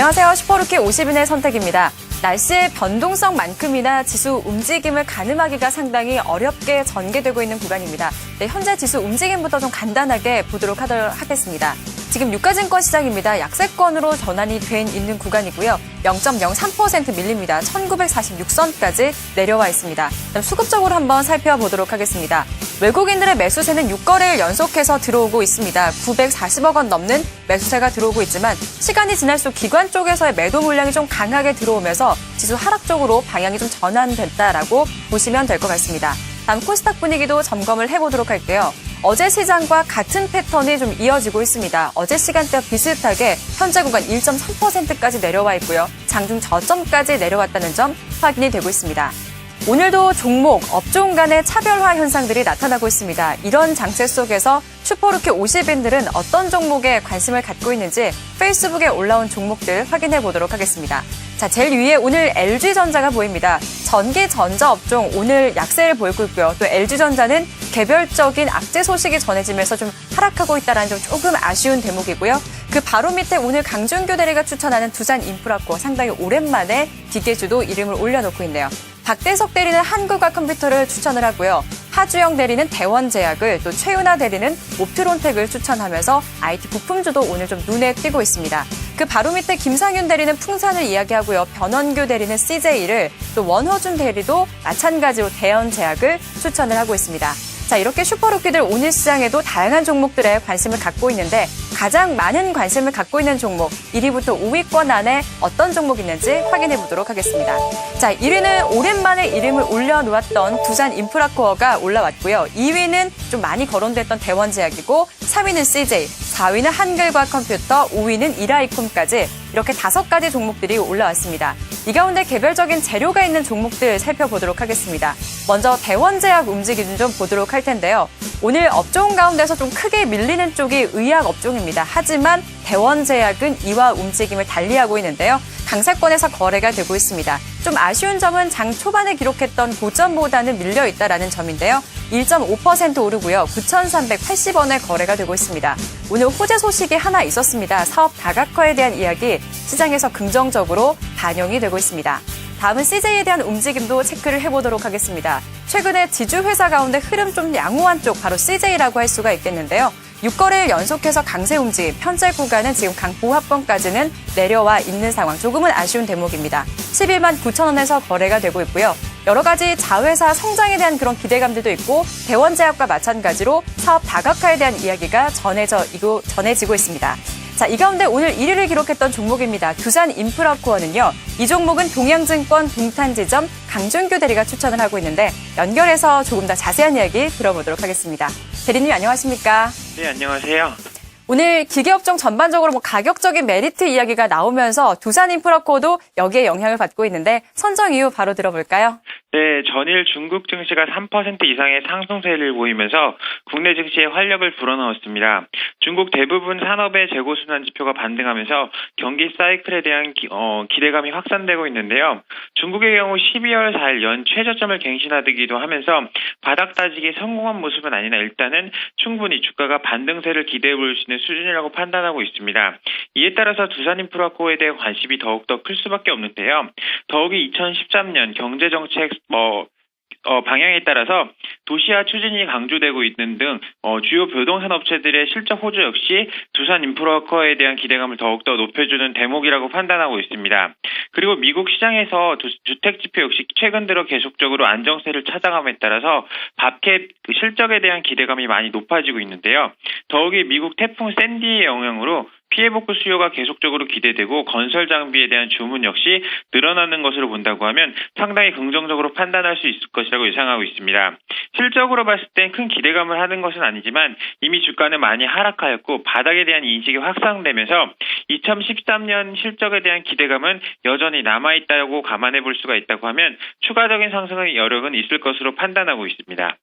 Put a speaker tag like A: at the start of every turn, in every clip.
A: 안녕하세요. 슈퍼루키 50인의 선택입니다. 날씨의 변동성만큼이나 지수 움직임을 가늠하기가 상당히 어렵게 전개되고 있는 구간입니다. 네, 현재 지수 움직임부터 좀 간단하게 보도록 하겠습니다. 지금 유가증권 시장입니다. 약세권으로 전환이 있는 구간이고요. 0.03% 밀립니다. 1946선까지 내려와 있습니다. 수급적으로 한번 살펴보도록 하겠습니다. 외국인들의 매수세는 6거래일 연속해서 들어오고 있습니다. 940억 원 넘는 매수세가 들어오고 있지만 시간이 지날수록 기관 쪽에서의 매도 물량이 좀 강하게 들어오면서 지수 하락 쪽으로 방향이 좀 전환됐다라고 보시면 될 것 같습니다. 다음 코스닥 분위기도 점검을 해보도록 할게요. 어제 시장과 같은 패턴이 좀 이어지고 있습니다. 어제 시간대와 비슷하게 현재 구간 1.3%까지 내려와 있고요. 장중 저점까지 내려왔다는 점 확인이 되고 있습니다. 오늘도 종목, 업종 간의 차별화 현상들이 나타나고 있습니다. 이런 장세 속에서 슈퍼루키 50인들은 어떤 종목에 관심을 갖고 있는지 페이스북에 올라온 종목들 확인해 보도록 하겠습니다. 자, 제일 위에 오늘 LG전자가 보입니다. 전기 전자 업종 오늘 약세를 보이고 있고요. 또 LG전자는 개별적인 악재 소식이 전해지면서 좀 하락하고 있다는 점 조금 아쉬운 대목이고요. 그 바로 밑에 오늘 강준규 대리가 추천하는 두산인프라코 상당히 오랜만에 기계주도 이름을 올려놓고 있네요. 박대석 대리는 한국과 컴퓨터를 추천을 하고요. 하주영 대리는 대원제약을, 또 최윤아 대리는 옵트론텍을 추천하면서 IT 부품주도 오늘 좀 눈에 띄고 있습니다. 그 바로 밑에 김상윤 대리는 풍산을 이야기하고요. 변원규 대리는 CJ를, 또 원호준 대리도 마찬가지로 대원제약을 추천을 하고 있습니다. 자, 이렇게 슈퍼루키들 오늘 시장에도 다양한 종목들에 관심을 갖고 있는데 가장 많은 관심을 갖고 있는 종목 1위부터 5위권 안에 어떤 종목이 있는지 확인해 보도록 하겠습니다. 자, 1위는 오랜만에 이름을 올려놓았던 두산인프라코어가 올라왔고요. 2위는 좀 많이 거론됐던 대원제약이고 3위는 CJ, 4위는 한글과학컴퓨터, 5위는 이라이콤까지 이렇게 5가지 종목들이 올라왔습니다. 이 가운데 개별적인 재료가 있는 종목들 살펴보도록 하겠습니다. 먼저 대원제약 움직임 좀 보도록 할 텐데요. 오늘 업종 가운데서 좀 크게 밀리는 쪽이 의약 업종입니다. 하지만 대원제약은 이와 움직임을 달리하고 있는데요. 강세권에서 거래가 되고 있습니다. 좀 아쉬운 점은 장 초반에 기록했던 고점보다는 밀려 있다는 점인데요. 1.5% 오르고요. 9,380원에 거래가 되고 있습니다. 오늘 호재 소식이 하나 있었습니다. 사업 다각화에 대한 이야기 시장에서 긍정적으로 반영이 되고 있습니다. 다음은 CJ에 대한 움직임도 체크를 해보도록 하겠습니다. 최근에 지주회사 가운데 흐름 좀 양호한 쪽 바로 CJ라고 할 수가 있겠는데요. 6거래일 연속해서 강세 움직임, 현재 구간은 지금 강보합권까지는 내려와 있는 상황, 조금은 아쉬운 대목입니다. 11만 9천 원에서 거래가 되고 있고요. 여러 가지 자회사 성장에 대한 그런 기대감들도 있고 대원제약과 마찬가지로 사업 다각화에 대한 이야기가 전해지고 있습니다. 자, 이 가운데 오늘 1위를 기록했던 종목입니다. 두산인프라코어는요. 이 종목은 동양증권 동탄지점 강준규 대리가 추천을 하고 있는데 연결해서 조금 더 자세한 이야기 들어보도록 하겠습니다. 대리님 안녕하십니까?
B: 네, 안녕하세요.
A: 오늘 기계업종 전반적으로 가격적인 메리트 이야기가 나오면서 두산인프라코어도 여기에 영향을 받고 있는데 선정 이유 바로 들어볼까요?
B: 네, 전일 중국 증시가 3% 이상의 상승세를 보이면서 국내 증시에 활력을 불어넣었습니다. 중국 대부분 산업의 재고순환 지표가 반등하면서 경기 사이클에 대한 기대감이 확산되고 있는데요. 중국의 경우 12월 4일 연 최저점을 갱신하기도 하면서 바닥 다지기에 성공한 모습은 아니나 일단은 충분히 주가가 반등세를 기대해 볼 수 있는 수준이라고 판단하고 있습니다. 이에 따라서 두산인프라코어에 대한 관심이 더욱더 클 수밖에 없는데요. 더욱이 2013년 경제정책 방향에 따라서 도시화 추진이 강조되고 있는 등 주요 부동산 업체들의 실적 호조 역시 두산인프라코어에 대한 기대감을 더욱더 높여주는 대목이라고 판단하고 있습니다. 그리고 미국 시장에서 주택 지표 역시 최근 들어 계속적으로 안정세를 찾아감에 따라서 밥캡 실적에 대한 기대감이 많이 높아지고 있는데요. 더욱이 미국 태풍 샌디의 영향으로 피해 복구 수요가 계속적으로 기대되고 건설 장비에 대한 주문 역시 늘어나는 것으로 본다고 하면 상당히 긍정적으로 판단할 수 있을 것이라고 예상하고 있습니다. 실적으로 봤을 땐 큰 기대감을 하는 것은 아니지만 이미 주가는 많이 하락하였고 바닥에 대한 인식이 확산되면서 2013년 실적에 대한 기대감은 여전히 남아있다고 감안해 볼 수가 있다고 하면 추가적인 상승의 여력은 있을 것으로 판단하고 있습니다.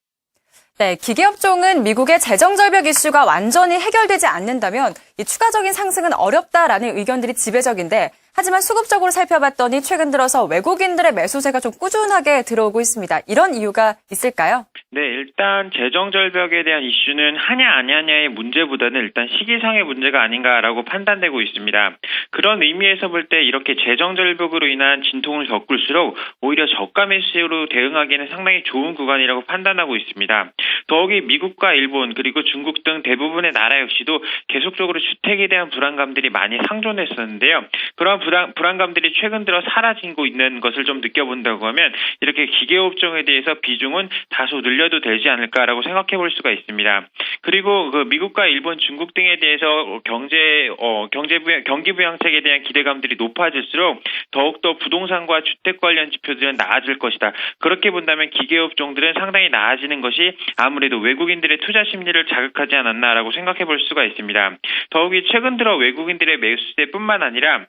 A: 네, 기계업종은 미국의 재정절벽 이슈가 완전히 해결되지 않는다면 이 추가적인 상승은 어렵다라는 의견들이 지배적인데 하지만 수급적으로 살펴봤더니 최근 들어서 외국인들의 매수세가 좀 꾸준하게 들어오고 있습니다. 이런 이유가 있을까요?
B: 네, 일단 재정 절벽에 대한 이슈는 하냐 아니냐의 문제보다는 일단 시기상의 문제가 아닌가라고 판단되고 있습니다. 그런 의미에서 볼 때 이렇게 재정 절벽으로 인한 진통을 겪을수록 오히려 저가 매수로 대응하기에는 상당히 좋은 구간이라고 판단하고 있습니다. 더욱이 미국과 일본 그리고 중국 등 대부분의 나라 역시도 계속적으로 주택에 대한 불안감들이 많이 상존했었는데요. 그러한 불안감들이 최근 들어 사라지고 있는 것을 좀 느껴본다고 하면 이렇게 기계업종에 대해서 비중은 다소 늘려도 되지 않을까라고 생각해 볼 수가 있습니다. 그리고 그 미국과 일본, 중국 등에 대해서 경기 부양책에 대한 기대감들이 높아질수록 더욱더 부동산과 주택 관련 지표들은 나아질 것이다. 그렇게 본다면 기계업종들은 상당히 나아지는 것이 아무래도 외국인들의 투자 심리를 자극하지 않았나라고 생각해 볼 수가 있습니다. 더욱이 최근 들어 외국인들의 매수세뿐만 아니라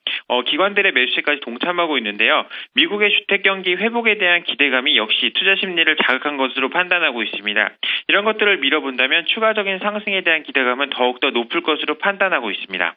B: 기관들의 매수세까지 동참하고 있는데요. 미국의 주택 경기 회복에 대한 기대감이 역시 투자 심리를 자극한 것으로 판단하고 있습니다. 이런 것들을 미뤄본다면 추가적인 상승에 대한 기대감은 더욱더 높을 것으로 판단하고 있습니다.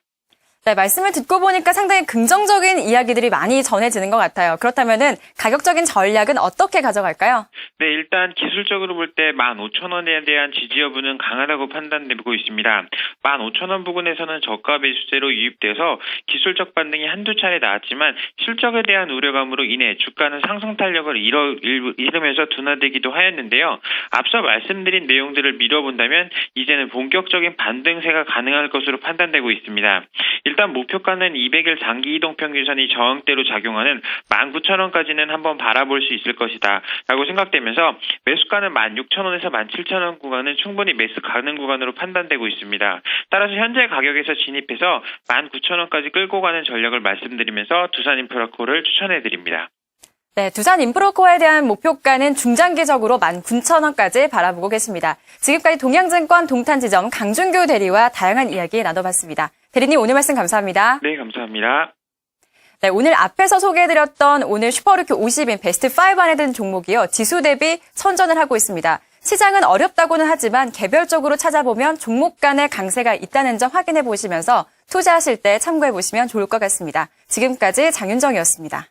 A: 네, 말씀을 듣고 보니까 상당히 긍정적인 이야기들이 많이 전해지는 것 같아요. 그렇다면은 가격적인 전략은 어떻게 가져갈까요?
B: 네, 일단 기술적으로 볼 때 15,000원에 대한 지지 여부는 강하다고 판단되고 있습니다. 15,000원 부근에서는 저가 매수세로 유입돼서 기술적 반등이 한두 차례 나왔지만 실적에 대한 우려감으로 인해 주가는 상승 탄력을 잃으면서 둔화되기도 하였는데요. 앞서 말씀드린 내용들을 미뤄본다면 이제는 본격적인 반등세가 가능할 것으로 판단되고 있습니다. 일단 목표가는 200일 장기 이동 평균선이 저항대로 작용하는 19,000원까지는 한번 바라볼 수 있을 것이다 라고 생각되면서 매수가는 16,000원에서 17,000원 구간은 충분히 매수 가능 구간으로 판단되고 있습니다. 따라서 현재 가격에서 진입해서 19,000원까지 끌고 가는 전략을 말씀드리면서 두산인프라코를 추천해드립니다.
A: 네, 두산인프라코에 대한 목표가는 중장기적으로 19,000원까지 바라보고 계십니다. 지금까지 동양증권 동탄지점 강준규 대리와 다양한 이야기 나눠봤습니다. 대리님 오늘 말씀 감사합니다.
B: 네, 감사합니다.
A: 네, 오늘 앞에서 소개해드렸던 오늘 슈퍼루키 50인 베스트 5 안에 든 종목이요. 지수 대비 선전을 하고 있습니다. 시장은 어렵다고는 하지만 개별적으로 찾아보면 종목 간의 강세가 있다는 점 확인해 보시면서 투자하실 때 참고해 보시면 좋을 것 같습니다. 지금까지 장윤정이었습니다.